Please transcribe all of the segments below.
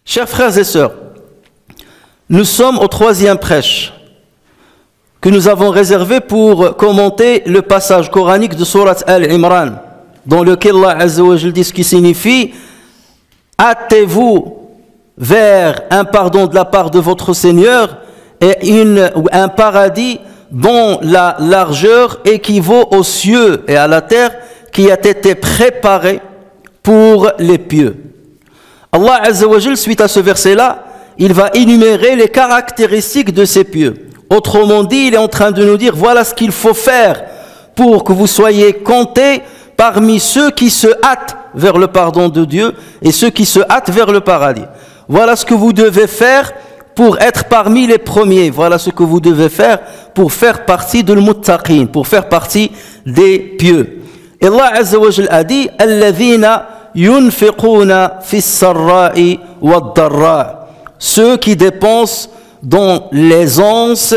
Chers frères et sœurs, nous sommes au troisième prêche que nous avons réservé pour commenter le passage coranique de Surat Al-Imran, dans lequel Allah Azza wa Jal dit ce qui signifie « Hâtez-vous vers un pardon de la part de votre Seigneur et un paradis dont la largeur équivaut aux cieux et à la terre qui a été préparé pour les pieux. » Allah Azza wa Jal, suite à ce verset-là, il va énumérer les caractéristiques de ces pieux. Autrement dit, il est en train de nous dire, voilà ce qu'il faut faire pour que vous soyez comptés parmi ceux qui se hâtent vers le pardon de Dieu et ceux qui se hâtent vers le paradis. Voilà ce que vous devez faire pour être parmi les premiers. Voilà ce que vous devez faire pour faire partie de l'muttaqin, pour faire partie des pieux. Et Allah Azza wa Jal a dit, « Alladhina yunfiquna fis sarra'i wad darra » ceux qui dépensent dans l'aisance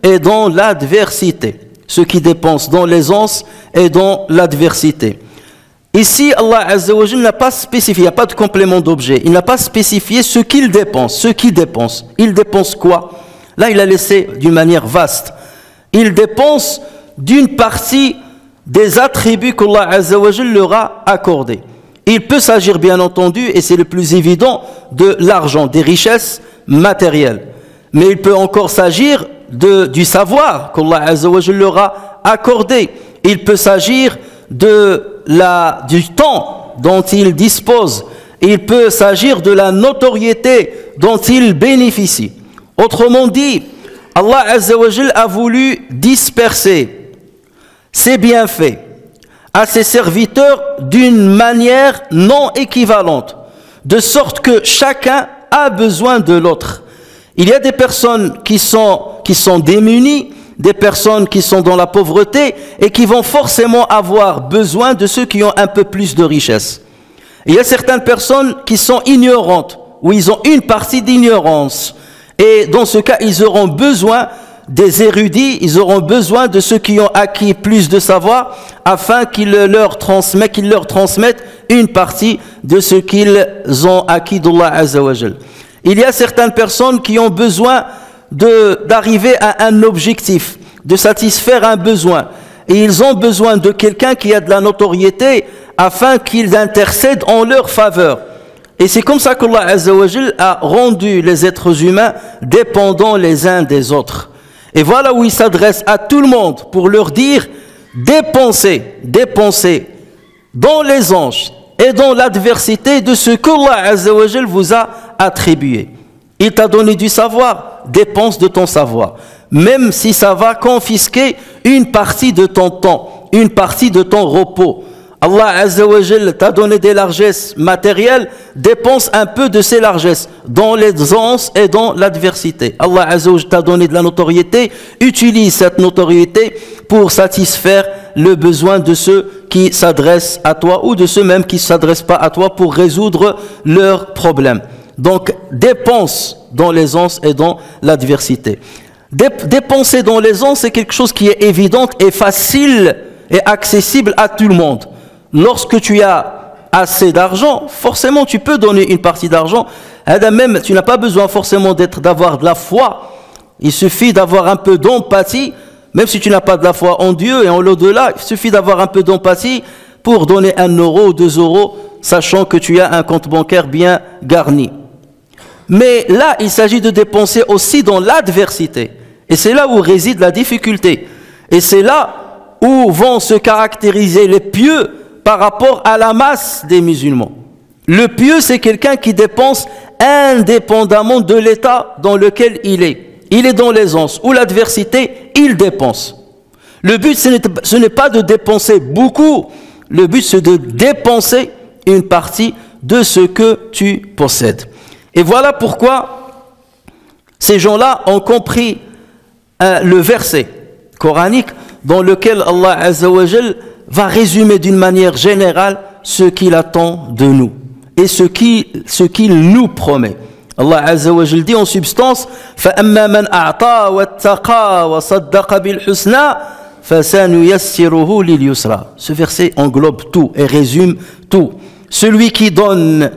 et dans l'adversité. Ceux qui dépensent dans l'aisance et dans l'adversité. Ici, Allah Azza wa Jal n'a pas spécifié, il n'y a pas de complément d'objet, il n'a pas spécifié ce qu'il dépense, ceux qui dépensent. Il dépense quoi? Là, il a laissé d'une manière vaste. Il dépense d'une partie des attributs qu'Allah Azza wa Jal leur a accordés. Il peut s'agir, bien entendu, et c'est le plus évident, de l'argent, des richesses matérielles. Mais il peut encore s'agir du savoir qu'Allah Azza wa Jal leur a accordé. Il peut s'agir du temps dont il dispose. Il peut s'agir de la notoriété dont il bénéficie. Autrement dit, Allah Azza wa Jal a voulu disperser ses bienfaits à ses serviteurs d'une manière non équivalente, de sorte que chacun a besoin de l'autre. Il y a des personnes qui sont démunies, des personnes qui sont dans la pauvreté et qui vont forcément avoir besoin de ceux qui ont un peu plus de richesse. Il y a certaines personnes qui sont ignorantes, ou ils ont une partie d'ignorance. Et dans ce cas, ils auront besoin des érudits, ils auront besoin de ceux qui ont acquis plus de savoir afin qu'ils leur transmettent une partie de ce qu'ils ont acquis d'Allah Azza wa Jal. Il y a certaines personnes qui ont besoin d'arriver à un objectif, de satisfaire un besoin. Et ils ont besoin de quelqu'un qui a de la notoriété afin qu'il intercède en leur faveur. Et c'est comme ça qu'Allah Azza wa Jal a rendu les êtres humains dépendants les uns des autres. Et voilà où il s'adresse à tout le monde pour leur dire, dépensez dans les anges et dans l'adversité de ce qu'Allah Azza wa Jal vous a attribué. Il t'a donné du savoir, dépense de ton savoir. Même si ça va confisquer une partie de ton temps, une partie de ton repos. Allah Azza wa Jal t'a donné des largesses matérielles, dépense un peu de ces largesses dans l'aisance et dans l'adversité. Allah Azza wa Jal t'a donné de la notoriété, utilise cette notoriété pour satisfaire le besoin de ceux qui s'adressent à toi ou de ceux même qui ne s'adressent pas à toi pour résoudre leurs problèmes. Donc, dépense dans l'aisance et dans l'adversité. Dépenser dans l'aisance, c'est quelque chose qui est évident et facile et accessible à tout le monde. Lorsque tu as assez d'argent, forcément tu peux donner une partie d'argent. Même, tu n'as pas besoin forcément d'avoir de la foi. Il suffit d'avoir un peu d'empathie. Même si tu n'as pas de la foi en Dieu et en l'au-delà, il suffit d'avoir un peu d'empathie pour donner 1 euro ou 2 euros, sachant que tu as un compte bancaire bien garni. Mais là, il s'agit de dépenser aussi dans l'adversité. Et c'est là où réside la difficulté. Et c'est là où vont se caractériser les pieux par rapport à la masse des musulmans. Le pieux, c'est quelqu'un qui dépense indépendamment de l'état dans lequel il est. Il est dans l'aisance ou l'adversité, il dépense. Le but, ce n'est pas de dépenser beaucoup. Le but, c'est de dépenser une partie de ce que tu possèdes. Et voilà pourquoi ces gens-là ont compris le verset coranique dans lequel Allah Azza wa Jal va résumer d'une manière générale ce qu'il attend de nous et ce qu'il nous promet. Allah Azza wa Jal dit en substance فَأَمَّا مَنْ أَعْطَى وَاتَّقَى وَصَدَّقَ بِالْحُسْنَى فَسَنُيَسِّرُهُ لِلْيُسْرَى. Ce verset englobe tout et résume tout. Celui qui donne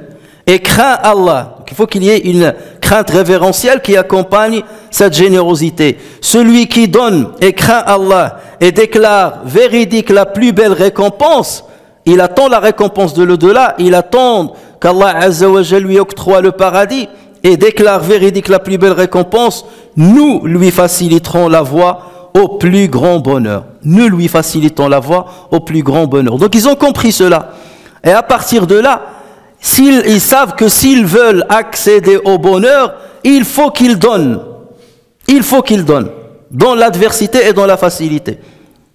et craint Allah, il faut qu'il y ait une crainte révérentielle qui accompagne cette générosité. Celui qui donne et craint Allah et déclare véridique la plus belle récompense, il attend la récompense de l'au-delà, il attend qu'Allah Azza wa Jalla lui octroie le paradis et déclare véridique la plus belle récompense, nous lui faciliterons la voie au plus grand bonheur. Nous lui facilitons la voie au plus grand bonheur. Donc ils ont compris cela. Et à partir de là, ils savent que s'ils veulent accéder au bonheur, il faut qu'ils donnent. Il faut qu'ils donnent, dans l'adversité et dans la facilité.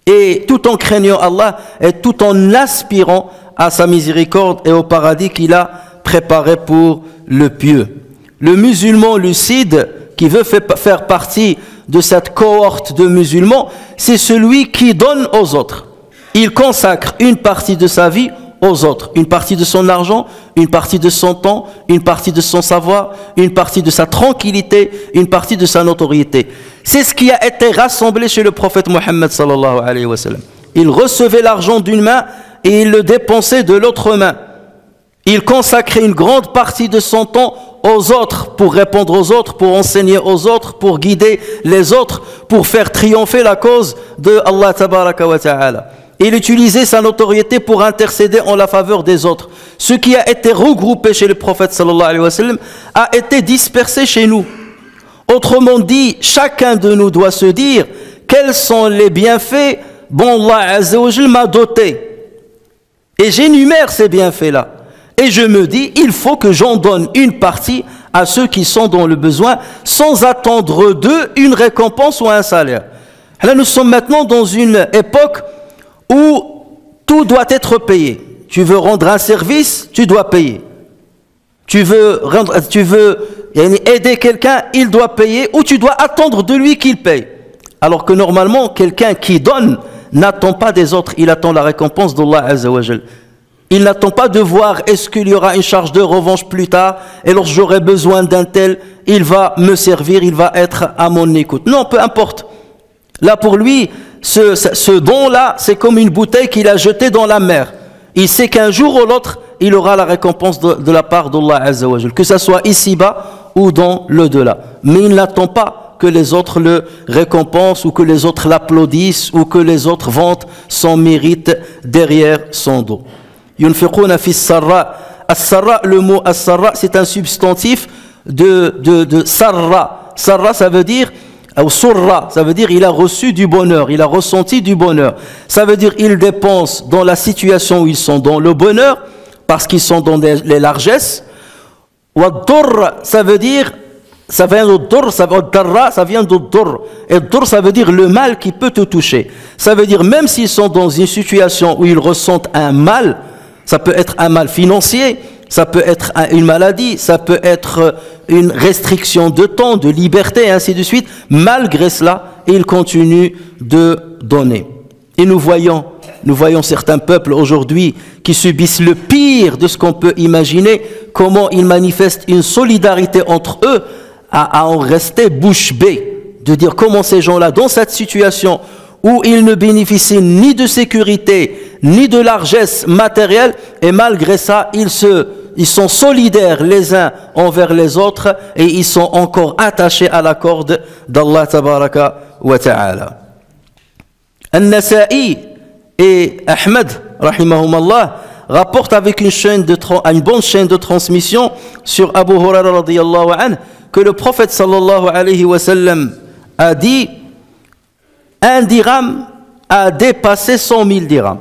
Et tout en craignant Allah et tout en aspirant à sa miséricorde et au paradis qu'il a préparé pour le pieux. Le musulman lucide qui veut faire partie de cette cohorte de musulmans, c'est celui qui donne aux autres. Il consacre une partie de sa vie aux autres, une partie de son argent, une partie de son temps, une partie de son savoir, une partie de sa tranquillité, une partie de sa notoriété. C'est ce qui a été rassemblé chez le prophète Mohammed sallallahu alayhi wa sallam. Il recevait l'argent d'une main et il le dépensait de l'autre main. Il consacrait une grande partie de son temps aux autres, pour répondre aux autres, pour enseigner aux autres, pour guider les autres, pour faire triompher la cause de Allah tabaraka wa ta'ala. Il utilisait sa notoriété pour intercéder en la faveur des autres. Ce qui a été regroupé chez le prophète sallallahu alayhi wa sallam a été dispersé chez nous. Autrement dit, chacun de nous doit se dire quels sont les bienfaits dont Allah Azza wa Jal m'a doté. Et j'énumère ces bienfaits-là. Et je me dis, il faut que j'en donne une partie à ceux qui sont dans le besoin sans attendre d'eux une récompense ou un salaire. Là, nous sommes maintenant dans une époque où tout doit être payé. Tu veux rendre un service, tu dois payer. Tu veux aider quelqu'un, il doit payer, ou tu dois attendre de lui qu'il paye. Alors que normalement, quelqu'un qui donne n'attend pas des autres, il attend la récompense d'Allah Azza wa Jal. Il n'attend pas de voir est-ce qu'il y aura une charge de revanche plus tard, et lorsque j'aurai besoin d'un tel, il va me servir, il va être à mon écoute. Non, peu importe. Là pour lui, ce don-là, c'est comme une bouteille qu'il a jetée dans la mer. Il sait qu'un jour ou l'autre, il aura la récompense de la part d'Allah Azza wa Jal, que ce soit ici-bas ou dans l'au-delà. Mais il n'attend pas que les autres le récompensent ou que les autres l'applaudissent ou que les autres vantent son mérite derrière son dos. Yunfiquna fi sarra. As-sarra, le mot as-sarra, c'est un substantif de sarra. Sarra, ça veut dire, ou surra, ça veut dire il a reçu du bonheur, il a ressenti du bonheur. Ça veut dire ils dépensent dans la situation où ils sont dans le bonheur, parce qu'ils sont dans les largesses. Wa durr, ça veut dire, ça vient de durr, ça vient de durr. Et durr, ça veut dire le mal qui peut te toucher. Ça veut dire même s'ils sont dans une situation où ils ressentent un mal, ça peut être un mal financier, ça peut être une maladie, ça peut être une restriction de temps, de liberté, et ainsi de suite. Malgré cela, ils continuent de donner. Et nous voyons certains peuples aujourd'hui qui subissent le pire de ce qu'on peut imaginer, comment ils manifestent une solidarité entre eux à en rester bouche bée. De dire comment ces gens-là, dans cette situation où ils ne bénéficient ni de sécurité, ni de largesse matérielle, et malgré ça, ils sont solidaires les uns envers les autres, et ils sont encore attachés à la corde d'Allah tabaraka wa ta'ala. An-Nasa'i et Ahmed, rahimahumallah, rapportent avec une bonne chaîne de transmission sur Abu Huraira radiyallahu anhu, que le prophète sallallahu alayhi wa sallam a dit: un dirham a dépassé 100 000 dirhams.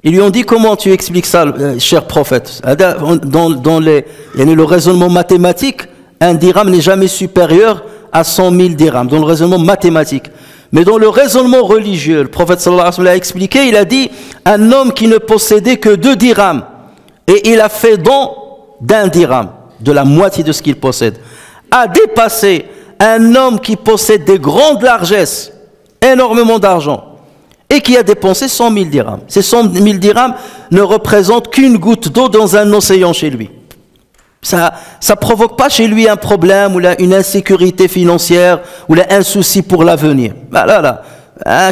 Ils lui ont dit: comment tu expliques ça, cher prophète? Dans le raisonnement mathématique, un dirham n'est jamais supérieur à 100 000 dirhams, dans le raisonnement mathématique. Mais dans le raisonnement religieux, le prophète sallallahu alayhi wa sallam l'a expliqué, il a dit: un homme qui ne possédait que 2 dirhams, et il a fait don d'un dirham, de la moitié de ce qu'il possède, a dépassé un homme qui possède des grandes largesses, énormément d'argent, et qui a dépensé 100 000 dirhams. Ces 100 000 dirhams ne représentent qu'une goutte d'eau dans un océan chez lui. Ça ne provoque pas chez lui un problème ou une insécurité financière ou un souci pour l'avenir.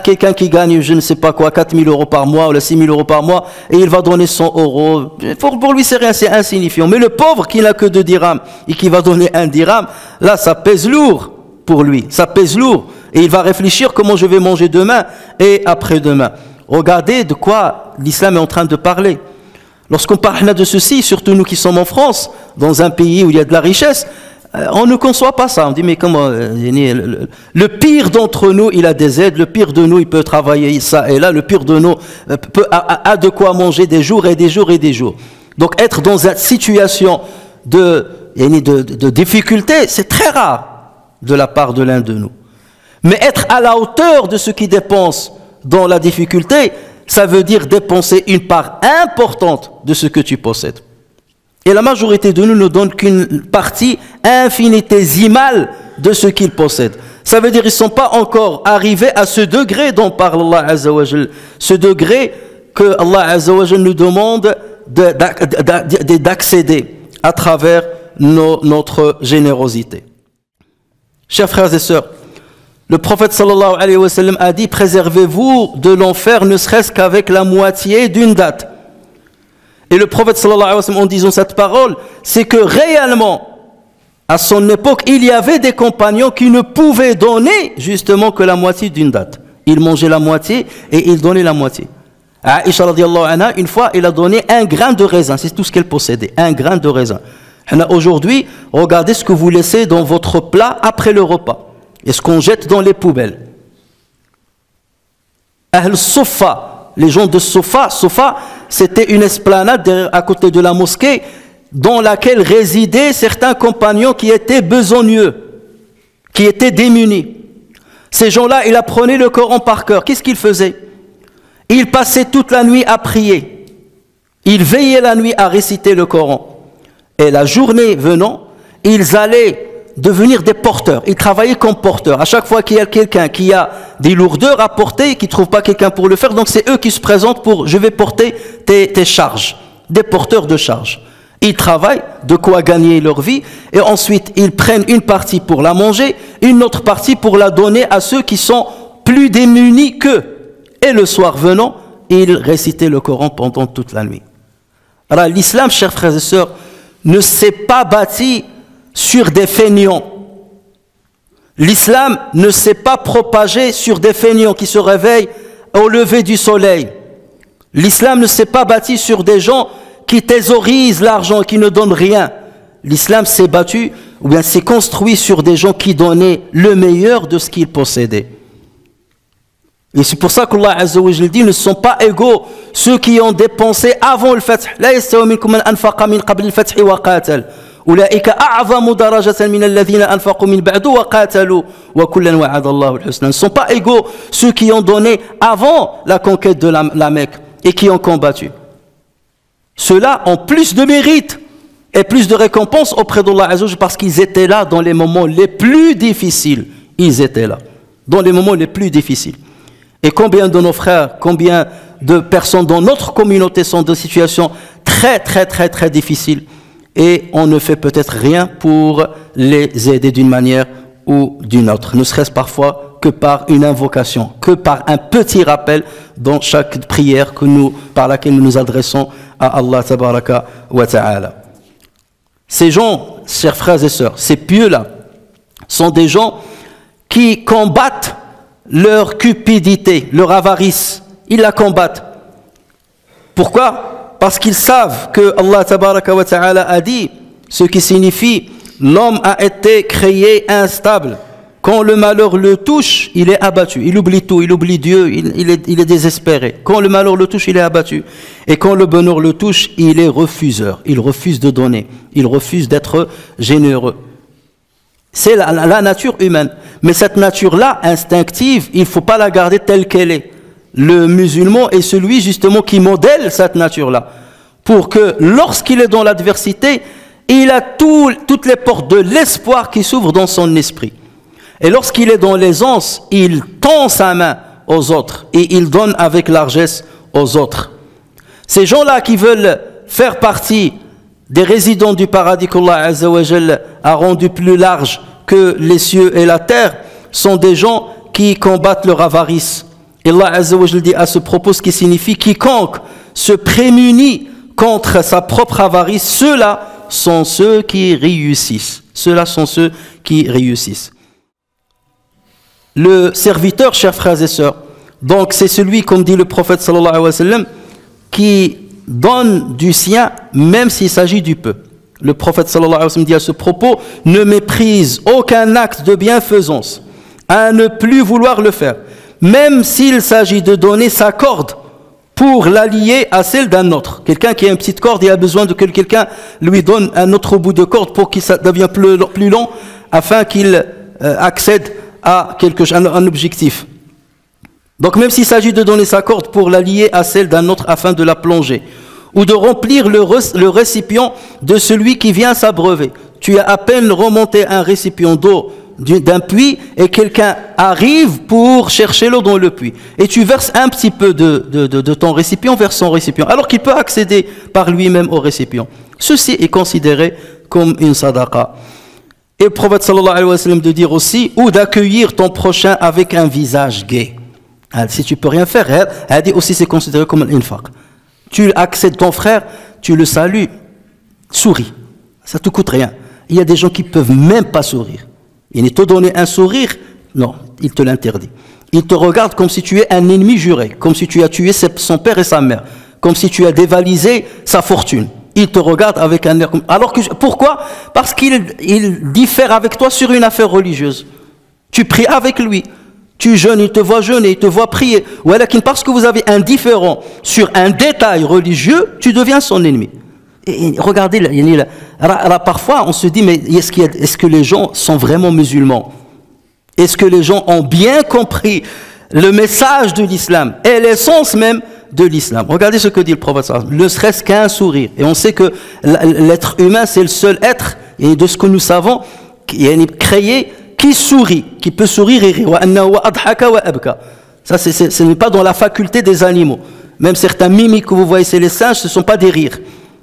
Quelqu'un qui gagne, je ne sais pas quoi, 4 000 euros par mois ou 6 000 euros par mois et il va donner 100 euros. Pour lui, c'est rien, c'est insignifiant. Mais le pauvre qui n'a que 2 dirhams et qui va donner 1 dirham, là, ça pèse lourd pour lui. Ça pèse lourd. Et il va réfléchir comment je vais manger demain et après-demain. Regardez de quoi l'islam est en train de parler. Lorsqu'on parle de ceci, surtout nous qui sommes en France, dans un pays où il y a de la richesse, on ne conçoit pas ça. On dit, mais comment le pire d'entre nous, il a des aides. Le pire de nous, il peut travailler ça et là. Le pire de nous a de quoi manger des jours et des jours et des jours. Donc, être dans une situation de difficulté, c'est très rare de la part de l'un de nous. Mais être à la hauteur de ce qui dépense dans la difficulté, ça veut dire dépenser une part importante de ce que tu possèdes. Et la majorité de nous ne donne qu'une partie infinitésimale de ce qu'ils possèdent. Ça veut dire qu'ils ne sont pas encore arrivés à ce degré dont parle Allah Azza wa Jal, ce degré que Allah Azza wa Jal nous demande d'accéder à travers notre générosité. Chers frères et sœurs, le prophète sallallahu alayhi wa sallam a dit: préservez-vous de l'enfer ne serait-ce qu'avec la moitié d'une date. Et le prophète sallallahu alayhi wa sallam, en disant cette parole, c'est que réellement, à son époque, il y avait des compagnons qui ne pouvaient donner justement que la moitié d'une date. Ils mangeaient la moitié et ils donnaient la moitié. Aïcha radiyallahu anha, une fois, elle a donné un grain de raisin, c'est tout ce qu'elle possédait, un grain de raisin. Aujourd'hui, regardez ce que vous laissez dans votre plat après le repas. Et ce qu'on jette dans les poubelles. Ahl Sofa, les gens de Sofa, c'était une esplanade à côté de la mosquée dans laquelle résidaient certains compagnons qui étaient besogneux, qui étaient démunis. Ces gens-là, ils apprenaient le Coran par cœur. Qu'est-ce qu'ils faisaient? Ils passaient toute la nuit à prier. Ils veillaient la nuit à réciter le Coran. Et la journée venant, ils allaient devenir des porteurs. Ils travaillaient comme porteurs. À chaque fois qu'il y a quelqu'un qui a des lourdeurs à porter, qui ne trouve pas quelqu'un pour le faire, donc c'est eux qui se présentent pour: je vais porter tes charges. Des porteurs de charges. Ils travaillent, de quoi gagner leur vie, et ensuite ils prennent une partie pour la manger, une autre partie pour la donner à ceux qui sont plus démunis qu'eux. Et le soir venant, ils récitaient le Coran pendant toute la nuit. Alors l'islam, chers frères et sœurs, ne s'est pas bâti sur des feignants. L'islam ne s'est pas propagé sur des feignants qui se réveillent au lever du soleil. L'islam ne s'est pas bâti sur des gens qui thésaurisent l'argent et qui ne donnent rien. L'islam s'est battu, ou bien s'est construit sur des gens qui donnaient le meilleur de ce qu'ils possédaient. Et c'est pour ça qu'Allah Azza wa Jalla dit: ne sont pas égaux ceux qui ont dépensé avant le fath. La yastawi minkum man anfaqa min qabl al-fath wa qatal. أولئك أعظم درجة من الذين أنفقوا من بعد وقاتلوا وكلا وعد الله الحسنى. Ne sont pas égaux ceux qui ont donné avant la conquête de la Mecque et qui ont combattu. Ceux-là ont plus de mérite et plus de récompense auprès d'Allah Azza wa Jalla parce qu'ils étaient là dans les moments les plus difficiles. Ils étaient là dans les moments les plus difficiles. Et combien de nos frères, combien de personnes dans notre communauté sont dans des situations très difficiles, et on ne fait peut-être rien pour les aider d'une manière ou d'une autre, ne serait-ce parfois que par une invocation, que par un petit rappel dans chaque prière par laquelle nous nous adressons à Allah tabaraka wa ta'ala. Ces gens, chers frères et sœurs, ces pieux-là, sont des gens qui combattent leur cupidité, leur avarice. Ils la combattent. Pourquoi? Parce qu'ils savent que Allah tabaraka wa ta'ala a dit, ce qui signifie: l'homme a été créé instable. Quand le malheur le touche, il est abattu. Il oublie tout, il oublie Dieu, il est désespéré. Quand le malheur le touche, il est abattu. Et quand le bonheur le touche, il est refuseur. Il refuse de donner. Il refuse d'être généreux. C'est la nature humaine. Mais cette nature-là, instinctive, il ne faut pas la garder telle qu'elle est. Le musulman est celui justement qui modèle cette nature-là. pour que lorsqu'il est dans l'adversité, il a toutes les portes de l'espoir qui s'ouvrent dans son esprit. Et lorsqu'il est dans l'aisance, il tend sa main aux autres et il donne avec largesse aux autres. Ces gens-là qui veulent faire partie des résidents du paradis qu'Allah Azza wa Jalla a rendu plus large que les cieux et la terre sont des gens qui combattent leur avarice. Et Allah Azza wa Jalla dit à ce propos, ce qui signifie quiconque se prémunit contre sa propre avarice, ceux-là sont ceux qui réussissent. Ceux-là sont ceux qui réussissent. Le serviteur, chers frères et sœurs, donc c'est celui, comme dit le prophète sallallahu alayhi wa sallam, qui donne du sien, même s'il s'agit du peu. Le prophète sallallahu alayhi wa sallam dit à ce propos, ne méprise aucun acte de bienfaisance à ne plus vouloir le faire, même s'il s'agit de donner sa corde pour la lier à celle d'un autre. Quelqu'un qui a une petite corde et a besoin de que quelqu'un lui donne un autre bout de corde pour qu'il devienne plus long, afin qu'il accède à un objectif. Donc même s'il s'agit de donner sa corde pour la lier à celle d'un autre afin de la plonger, ou de remplir le récipient de celui qui vient s'abreuver. Tu as à peine remonté un récipient d'eau d'un puits et quelqu'un arrive pour chercher l'eau dans le puits. Et tu verses un petit peu de ton récipient vers son récipient, alors qu'il peut accéder par lui-même au récipient. Ceci est considéré comme une sadaqa. Et le prophète sallallahu alayhi wa sallam de dire aussi, ou d'accueillir ton prochain avec un visage gai. Si tu peux rien faire, elle dit aussi c'est considéré comme un infaq. Tu accèdes ton frère, tu le salues, souris. Ça ne te coûte rien. Il y a des gens qui ne peuvent même pas sourire. Il te donner un sourire, non, il te l'interdit. Il te regarde comme si tu es un ennemi juré, comme si tu as tué son père et sa mère, comme si tu as dévalisé sa fortune. Il te regarde avec un air... Pourquoi? Parce qu'il diffère avec toi sur une affaire religieuse. Tu pries avec lui. Tu jeûnes, il te voit jeûner, il te voit prier. Parce que vous avez un différend sur un détail religieux, tu deviens son ennemi. Et regardez, là, parfois on se dit, mais est-ce que les gens sont vraiment musulmans? Est-ce que les gens ont bien compris le message de l'islam et l'essence même de l'islam? Regardez ce que dit le prophète, ne serait-ce qu'un sourire. Et on sait que l'être humain, c'est le seul être, et de ce que nous savons, qui est créé, qui sourit, qui peut sourire et rire. Ça, ce n'est pas dans la faculté des animaux. Même certains mimiques que vous voyez, c'est les singes, ce ne sont pas des rires.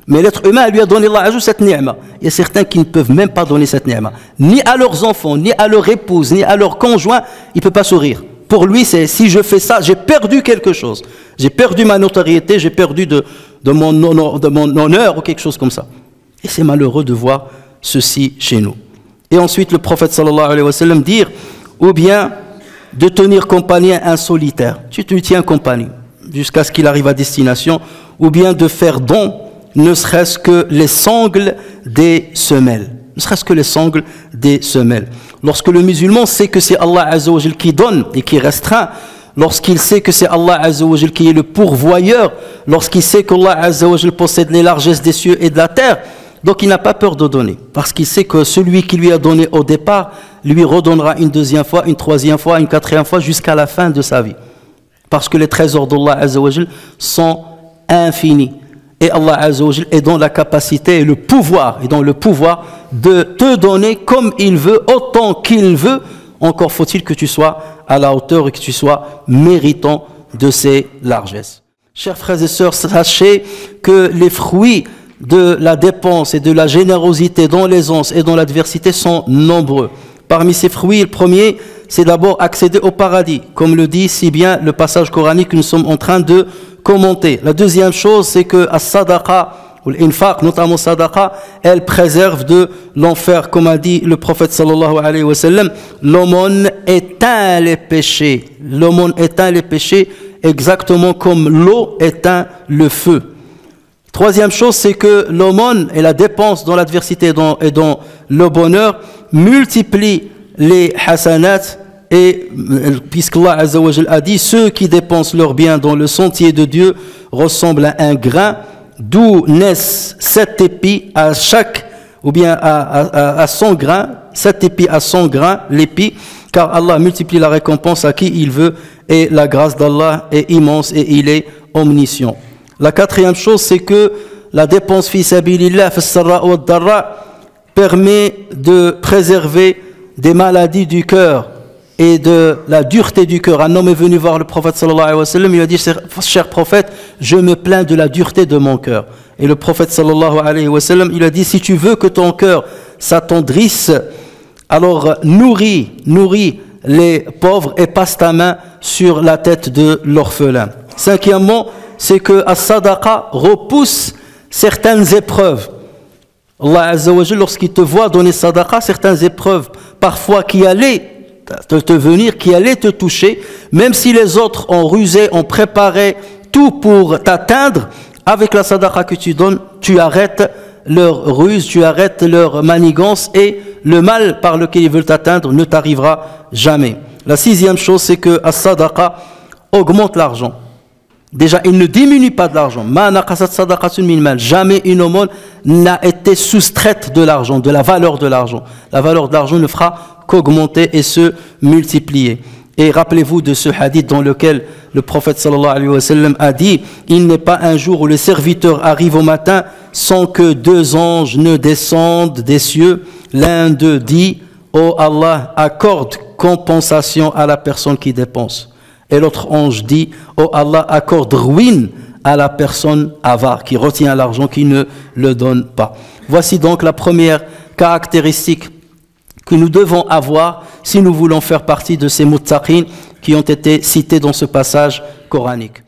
Mais l'être humain lui a donné cette ni'ma. Il y a certains qui ne peuvent même pas donner cette ni'ma. Ni à leurs enfants, ni à leur épouse, ni à leur conjoint, il ne peut pas sourire. Pour lui, c'est si je fais ça, j'ai perdu quelque chose. J'ai perdu ma notoriété, j'ai perdu de mon honneur ou quelque chose comme ça. Et c'est malheureux de voir ceci chez nous. Et ensuite, le prophète sallallahu alayhi wa sallam dire, ou bien de tenir compagnie à un solitaire. Tu te tiens compagnie jusqu'à ce qu'il arrive à destination, ou bien de faire don, ne serait-ce que les sangles des semelles. Ne serait-ce que les sangles des semelles. Lorsque le musulman sait que c'est Allah Azza wa Jal qui donne et qui restreint, lorsqu'il sait que c'est Allah Azza wa Jal qui est le pourvoyeur, lorsqu'il sait qu'Allah Azza wa Jal possède les largesses des cieux et de la terre, donc il n'a pas peur de donner, parce qu'il sait que celui qui lui a donné au départ, lui redonnera une deuxième fois, une troisième fois, une quatrième fois, jusqu'à la fin de sa vie. Parce que les trésors d'Allah Azza wa Jal sont infinis. Et Allah Azza wa Jal est dans la capacité et le pouvoir, de te donner comme il veut, autant qu'il veut. Encore faut-il que tu sois à la hauteur et que tu sois méritant de ces largesses. Chers frères et sœurs, sachez que les fruits de la dépense et de la générosité dans l'aisance et dans l'adversité sont nombreux. Parmi ces fruits, le premier, c'est d'abord accéder au paradis, comme le dit si bien le passage coranique que nous sommes en train de commenter. La deuxième chose, c'est que as-sadaqa, ou l'infaq, notamment sadaqa, elle préserve de l'enfer, comme a dit le prophète sallallahu alayhi wa sallam, l'aumône éteint les péchés. L'aumône éteint les péchés exactement comme l'eau éteint le feu. Troisième chose, c'est que l'aumône et la dépense dans l'adversité et dans le bonheur multiplient les hasanats. Et puisqu'Allah Azza wa Jal a dit, ceux qui dépensent leurs biens dans le sentier de Dieu ressemblent à un grain, d'où naissent 7 épis à chaque, ou bien à 100 grains, 7 épis à 100 grains, l'épi, car Allah multiplie la récompense à qui il veut, et la grâce d'Allah est immense et il est omniscient. La quatrième chose, c'est que la dépense fi sabilillah, fi sarra wa darra, permet de préserver des maladies du cœur et de la dureté du cœur. Un homme est venu voir le prophète sallallahu alayhi wa sallam, il lui a dit, cher prophète, je me plains de la dureté de mon cœur. Et le prophète sallallahu alayhi wa sallam, il a dit, si tu veux que ton cœur s'attendrisse, alors nourris les pauvres et passe ta main sur la tête de l'orphelin. Cinquièmement, c'est que as-sadaqa repousse certaines épreuves. Allah Azza wa Jalla, lorsqu'il te voit donner sadaqa, certaines épreuves parfois qui allaient te venir, qui allaient te toucher, même si les autres ont rusé, ont préparé tout pour t'atteindre, avec la sadaqa que tu donnes, tu arrêtes leur ruse, tu arrêtes leur manigance et le mal par lequel ils veulent t'atteindre ne t'arrivera jamais. La sixième chose, c'est que as-sadaqa augmente l'argent. Déjà, il ne diminue pas de l'argent. Jamais une aumône n'a été soustraite de l'argent, de la valeur de l'argent. La valeur de l'argent ne fera qu'augmenter et se multiplier. Et rappelez-vous de ce hadith dans lequel le prophète sallallahu alayhi wa sallam a dit: il n'est pas un jour où le serviteur arrive au matin sans que deux anges ne descendent des cieux. L'un d'eux dit: oh Allah, accorde compensation à la personne qui dépense. Et l'autre ange dit: oh Allah, accorde ruine à la personne avare, qui retient l'argent, qui ne le donne pas. Voici donc la première caractéristique que nous devons avoir si nous voulons faire partie de ces muttaqin qui ont été cités dans ce passage coranique.